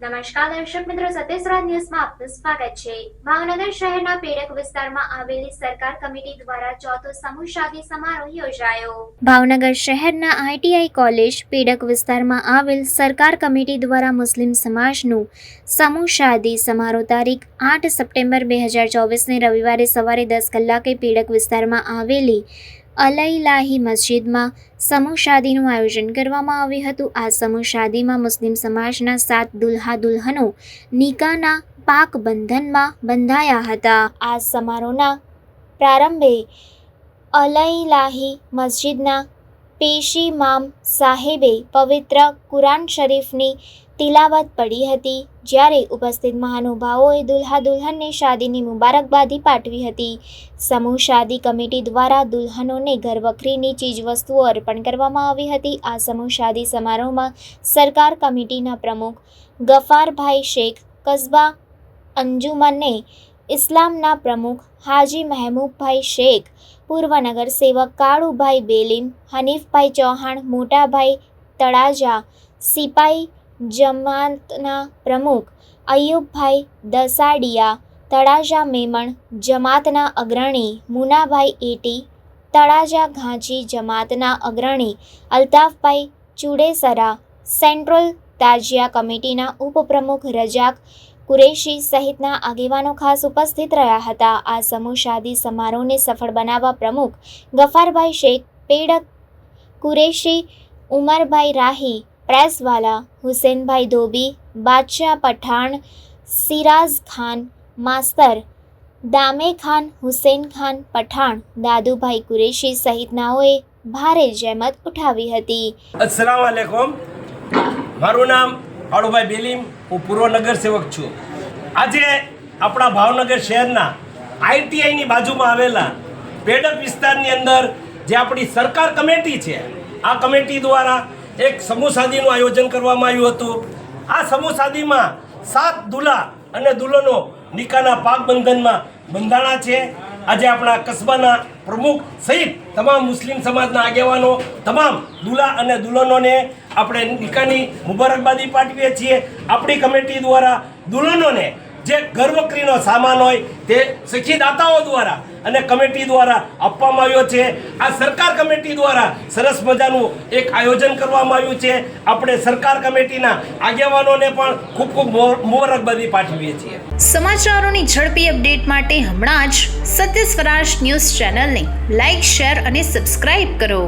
નમસ્કાર દર્શક મિત્રો, સત્યસ્વરાજ ન્યૂઝમાં આપનું સ્વાગત છે। ભાવનગર શહેરના પેડક વિસ્તારમાં આવેલી સરકાર કમિટી દ્વારા ચોથો સમૂહ શાદી સમારોહ યોજાયો। ભાવનગર શહેરના ITI કોલેજ પેડક વિસ્તારમાં આવેલ સરકાર કમિટી દ્વારા મુસ્લિમ સમાજનું સમૂહ શાદી સમારોહ તારીખ 8 સપ્ટેમ્બર 2024ને રવિવારે સવારે 10 કલાકે પેડક વિસ્તારમાં આવેલી અલઈલાહી મસ્જિદમાં સમૂહ શાદીનું આયોજન કરવામાં આવ્યું હતું। આ સમૂહ શાદીમાં મુસ્લિમ સમાજના 7 દુલ્હા દુલ્હનો નિકાહના પાક બંધનમાં બંધાયા હતા। આ સમારોહના પ્રારંભે અલઈલાહી મસ્જિદના પેશી ઇમામ સાહેબે પવિત્ર કુરાન શરીફની તિલાવત પડી હતી, જ્યારે ઉપસ્થિત મહાનુભાવોએ દુલ્હા દુલ્હનને શાદીની મુબારકબાદી પાઠવી હતી। સમૂહ શાદી કમિટી દ્વારા દુલ્હનોને ઘરવખરીની ચીજવસ્તુઓ અર્પણ કરવામાં આવી હતી। આ સમૂહ શાદી સમારોહમાં સરકાર કમિટીના પ્રમુખ ગફારભાઈ શેખ, કસ્બા અંજુમને ઇસ્લામના પ્રમુખ હાજી મહેબૂબભાઈ શેખ, પૂર્વ નગરસેવક કાળુભાઈ બેલીમ, હનીફભાઈ ચૌહાણ, મોટાભાઈ તળાજા, સિપાઈ જમાતના પ્રમુખ અયુબભાઈ દસાડિયા, તળાજા મેમણ જમાતના અગ્રણી મુનાભાઈ એટી, તળાજા ઘાંચી જમાતના અગ્રણી અલ્તાફભાઈ ચુડેસરા, સેન્ટ્રલ તાજિયા કમિટીના ઉપપ્રમુખ રજાક કુરેશી સહિતના આગેવાનો ખાસ ઉપસ્થિત રહ્યા હતા। આ સમૂહ શાદી સમારોહને સફળ બનાવવા પ્રમુખ ગફારભાઈ શેખ, પેડક કુરેશી, ઉમરભાઈ રાહી, પ્રેસવાલા, હુસેનભાઈ ધોબી, બાદશાહ પઠાણ, સિરાજ ખાન માસ્તર, દામે ખાન, હુસેન ખાન પઠાણ, દાદુભાઈ કુરેશી સહિતનાઓએ ભારે જહેમત ઉઠાવી હતી। अस्सलाम वालेकुम। મારું નામ કાળુભાઈ બેલીમ, હું પૂર્વ નગરસેવક છું। આજે આપણા ભાવનગર શહેરના ITIની બાજુમાં આવેલા પેડક વિસ્તારની અંદર જે આપણી સરકાર કમિટી છે, આ કમિટી દ્વારા એક સમૂહ શાદીનું આયોજન કરવામાં આવ્યું હતું। આ સમૂહ શાદીમાં 7 દુલ્હા અને દુલ્હનો નિકાહના પાક બંધનમાં બંધાણા છે। આજે આપણા કસ્બાના પ્રમુખ સહિત તમામ મુસ્લિમ સમાજના આગેવાનો, તમામ દુલ્હા અને દુલ્હનોને આપણે નિકાહની મુબારકબાદી પાઠવીએ છીએ। આપણી કમિટી દ્વારા દુલ્હનોને જે ઘરવખરીનો સામાન હોય તે સખીદાતાઓ દ્વારા અને કમિટી દ્વારા આપવામાં આવ્યો છે। આ સરકાર કમિટી દ્વારા સરસ મજાનું એક આયોજન કરવામાં આવ્યું છે। આપણે સરકાર કમિટીના આગેવાનોને પણ ખૂબ ખૂબ મુબારકબાદી પાઠવીએ છીએ। સમાચારોની ઝડપી અપડેટ માટે હમણાં જ સત્ય સ્વરાજ ન્યૂઝ ચેનલને લાઇક, શેર અને સબસ્ક્રાઇબ કરો।